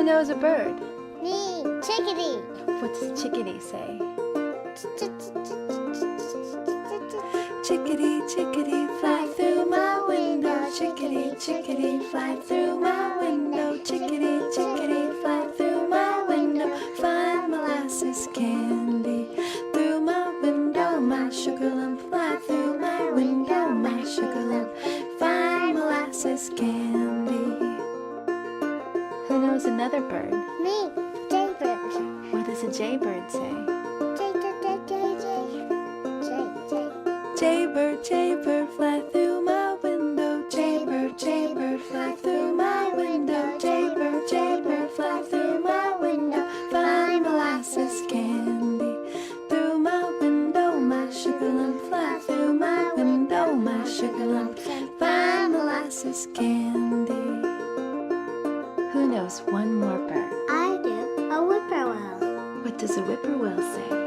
knows a bird? Me, chickadee. What does a chickadee say? Chickadee, chickadee, fly through my window. Chickadee, chickadee, fly through my window. Chickadee, chickadee, fly through my window. Find molasses candy through my window. My sugar lump, fly through my window. My sugar lump, find molasses candy. Who knows another bird? Me, jaybird. What does a jaybird say? Jay. Jaybird, jaybird, fly through my window. Jaybird, jaybird, fly through my window. Jaybird, jaybird, fly through my window. Find molasses candy through my window. My sugar lump, fly through my window. My sugar lump, find molasses candy. Who knows one more bird? I do. A whippoorwill. What does a whippoorwill say?